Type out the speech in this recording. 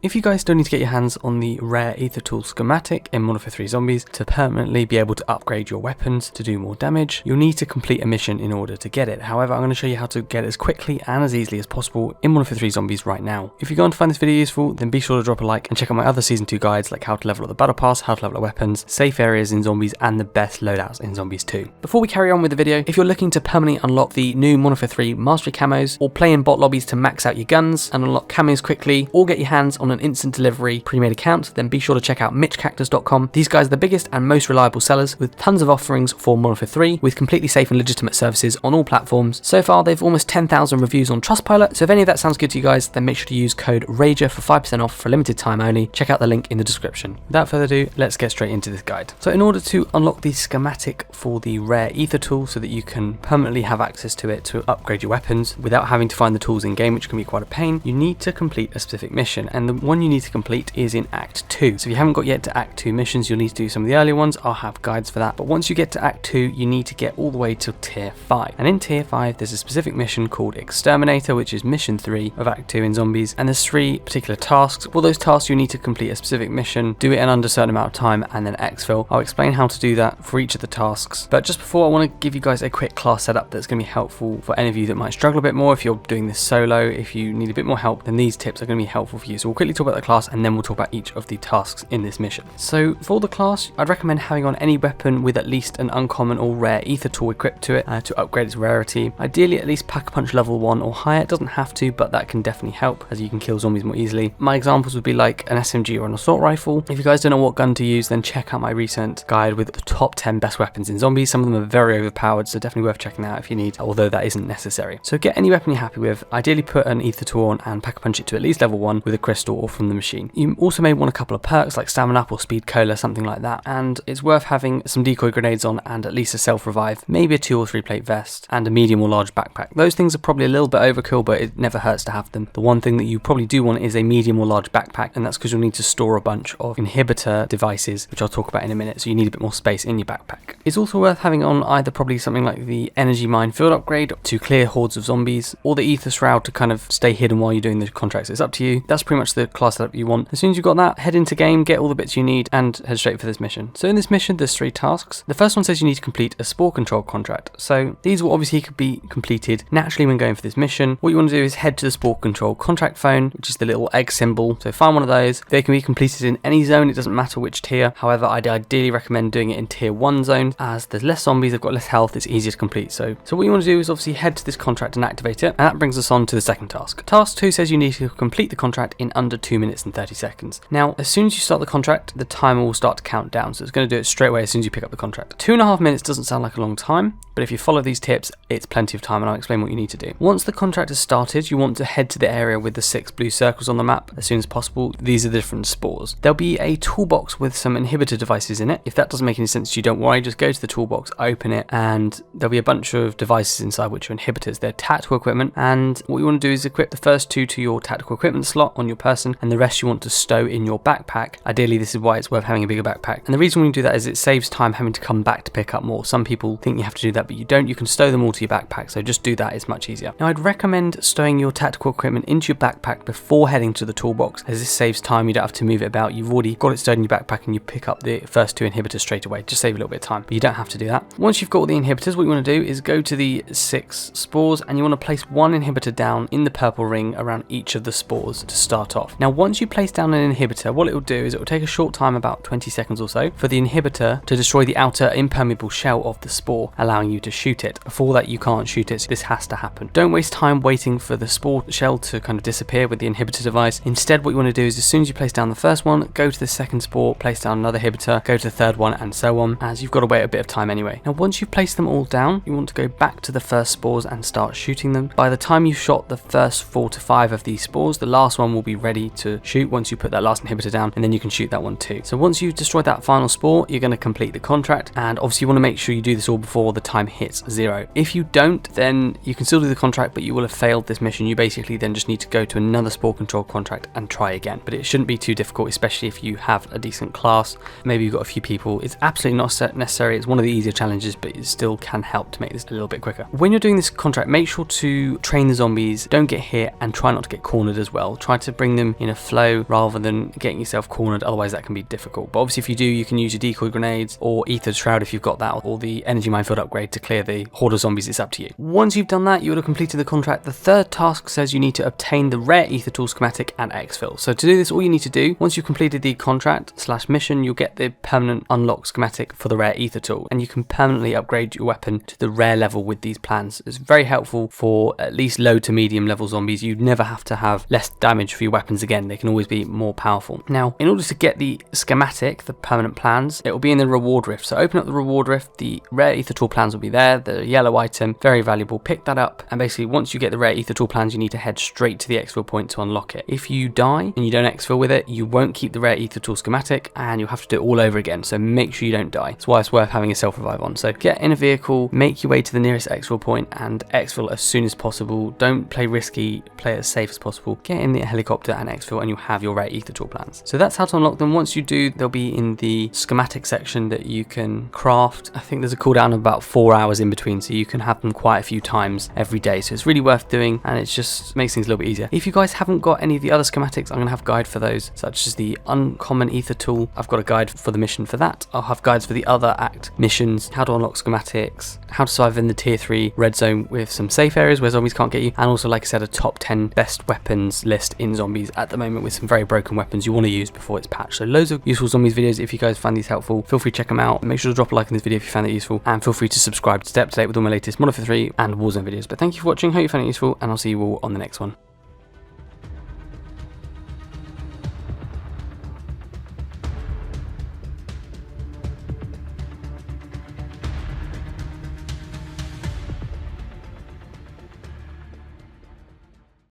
If you guys still need to get your hands on the rare Aether Tool Schematic in MW3 Zombies to permanently be able to upgrade your weapons to do more damage, you'll need to complete a mission in order to get it. However, I'm going to show you how to get it as quickly and as easily as possible in MW3 Zombies right now. If you're going to find this video useful, then be sure to drop a like and check out my other Season 2 guides like how to level up the battle pass, how to level up weapons, safe areas in Zombies, and the best loadouts in Zombies 2. Before we carry on with the video, if you're looking to permanently unlock the new MW3 Mastery camos, or play in bot lobbies to max out your guns and unlock camos quickly, or get your hands on an instant delivery pre-made account, then be sure to check out MitchCactus.com. These guys are the biggest and most reliable sellers with tons of offerings for MW3 with completely safe and legitimate services on all platforms. So far, they've almost 10,000 reviews on Trustpilot, so if any of that sounds good to you guys, then make sure to use code RAGER for 5% off for a limited time only. Check out the link in the description. Without further ado, let's get straight into this guide. So in order to unlock the schematic for the rare Aether tool so that you can permanently have access to it to upgrade your weapons without having to find the tools in game, which can be quite a pain, you need to complete a specific mission, and the one you need to complete is in Act 2. So if you haven't got yet to Act 2 missions, you'll need to do some of the earlier ones. I'll have guides for that. But once you get to Act 2, you need to get all the way to Tier 5. And in Tier 5, there's a specific mission called Exterminator, which is Mission 3 of Act 2 in Zombies. And there's 3 particular tasks. For those tasks, you need to complete a specific mission, do it in under a certain amount of time, and then exfil. I'll explain how to do that for each of the tasks. But just before, I want to give you guys a quick class setup that's going to be helpful for any of you that might struggle a bit more. If you're doing this solo, if you need a bit more help, then these tips are going to be helpful for you. So we'll quickly talk about the class, and then we'll talk about each of the tasks in this mission. So for the class, I'd recommend having on any weapon with at least an uncommon or rare Aether tool equipped to it to upgrade its rarity. Ideally at least Pack-a-Punch level 1 or higher. It doesn't have to, but that can definitely help as you can kill zombies more easily. My examples would be like an SMG or an assault rifle. If you guys don't know what gun to use, then check out my recent guide with the top 10 best weapons in Zombies. Some of them are very overpowered, so definitely worth checking that out if you need, although that isn't necessary. So get any weapon you're happy with. Ideally put an Aether tool on and Pack-a-Punch it to at least level 1 with a crystal or from the machine. You also may want a couple of perks like Stamina Up or Speed Cola, something like that, and it's worth having some decoy grenades on and at least a self-revive, maybe a 2 or 3 plate vest, and a medium or large backpack. Those things are probably a little bit overkill, but it never hurts to have them. The one thing that you probably do want is a medium or large backpack, and that's because you'll need to store a bunch of inhibitor devices, which I'll talk about in a minute, so you need a bit more space in your backpack. It's also worth having on either probably something like the Energy Mine Field Upgrade to clear hordes of zombies, or the Aether Shroud to kind of stay hidden while you're doing the contracts. It's up to you. That's pretty much the class setup you want. As soon as you've got that, head into game, get all the bits you need, and head straight for this mission. So in this mission, there's 3 tasks. The first one says you need to complete a Spore Control Contract. So these will obviously be completed naturally when going for this mission. What you want to do is head to the Spore Control Contract phone, which is the little egg symbol. So find one of those. They can be completed in any zone. It doesn't matter which tier. However, I'd ideally recommend doing it in Tier 1 zones, as there's less zombies, they've got less health, it's easier to complete. So what you want to do is obviously head to this contract and activate it. And that brings us on to the second task. Task 2 says you need to complete the contract in under 2 minutes and 30 seconds. Now, as soon as you start the contract, the timer will start to count down. So it's going to do it straight away as soon as you pick up the contract. 2.5 minutes doesn't sound like a long time, but if you follow these tips, it's plenty of time, and I'll explain what you need to do. Once the contract has started, you want to head to the area with the 6 blue circles on the map as soon as possible. These are the different spores. There'll be a toolbox with some inhibitor devices in it. If that doesn't make any sense to you, don't worry, just go to the toolbox, open it, and there'll be a bunch of devices inside which are inhibitors. They're tactical equipment, and what you want to do is equip the first 2 to your tactical equipment slot on your person, and the rest you want to stow in your backpack. Ideally, this is why it's worth having a bigger backpack. And the reason we do that is it saves time having to come back to pick up more. Some people think you have to do that, but you don't. You can stow them all to your backpack, so just do that. It's much easier. Now, I'd recommend stowing your tactical equipment into your backpack before heading to the toolbox, as this saves time. You don't have to move it about. You've already got it stowed in your backpack, and you pick up the first 2 inhibitors straight away. Just save a little bit of time, but you don't have to do that. Once you've got all the inhibitors, what you want to do is go to the 6 spores, and you want to place 1 inhibitor down in the purple ring around each of the spores to start off. Now, once you place down an inhibitor, what it will do is it will take a short time, about 20 seconds or so, for the inhibitor to destroy the outer impermeable shell of the spore, allowing you to shoot it. Before that, you can't shoot it, so this has to happen. Don't waste time waiting for the spore shell to kind of disappear with the inhibitor device. Instead, what you want to do is as soon as you place down the first one, go to the second spore, place down another inhibitor, go to the third one, and so on, as you've got to wait a bit of time anyway. Now, once you've placed them all down, you want to go back to the first spores and start shooting them. By the time you've shot the first 4 to 5 of these spores, the last one will be ready to shoot once you put that last inhibitor down, and then you can shoot that one too. So once you've destroyed that final spore, you're going to complete the contract, and obviously you want to make sure you do this all before the time hits 0. If you don't, then you can still do the contract, but you will have failed this mission. You basically then just need to go to another Spore Control Contract and try again. But it shouldn't be too difficult, especially if you have a decent class. Maybe you've got a few people. It's absolutely not necessary. It's one of the easier challenges, but it still can help to make this a little bit quicker. When you're doing this contract, make sure to train the zombies, don't get hit, and try not to get cornered as well. Try to bring them game in a flow rather than getting yourself cornered, otherwise that can be difficult. But obviously if you do, you can use your decoy grenades or Aether Shroud if you've got that, or the energy minefield upgrade to clear the horde of zombies. It's up to you. Once you've done that, you would have completed the contract. The third task says you need to obtain the rare Aether Tool Schematic and Exfil. So to do this, all you need to do, once you've completed the contract / mission, you'll get the permanent unlock schematic for the rare Aether Tool, and you can permanently upgrade your weapon to the rare level with these plans. It's very helpful for at least low to medium level zombies. You never have to have less damage for your weapons again. They can always be more powerful. Now, in order to get the schematic, the permanent plans, it will be in the reward rift. So open up the reward rift, the rare Aether Tool plans will be there, the yellow item, very valuable. Pick that up, and basically once you get the rare Aether Tool plans, you need to head straight to the exfil point to unlock it. If you die and you don't exfil with it, you won't keep the rare Aether Tool schematic, and you'll have to do it all over again. So make sure you don't die. That's why it's worth having a self revive on. So get in a vehicle, make your way to the nearest exfil point and exfil as soon as possible. Don't play risky, play as safe as possible. Get in the helicopter and exfil, and you'll have your rare Aether Tool plans. So that's how to unlock them. Once you do, they'll be in the schematic section that you can craft. I think there's a cooldown of about 4 hours in between, so you can have them quite a few times every day. So it's really worth doing, and it just makes things a little bit easier. If you guys haven't got any of the other schematics, I'm going to have a guide for those, such as the uncommon Aether Tool. I've got a guide for the mission for that. I'll have guides for the other act missions, how to unlock schematics, how to survive in the tier 3 red zone with some safe areas where zombies can't get you, and also, like I said, a top 10 best weapons list in zombies at the moment with some very broken weapons you want to use before it's patched. So loads of useful zombies videos. If you guys find these helpful, feel free to check them out. Make sure to drop a like in this video if you found it useful, and feel free to subscribe to stay up to date with all my latest MW3 and Warzone videos. But thank you for watching, hope you found it useful, and I'll see you all on the next one.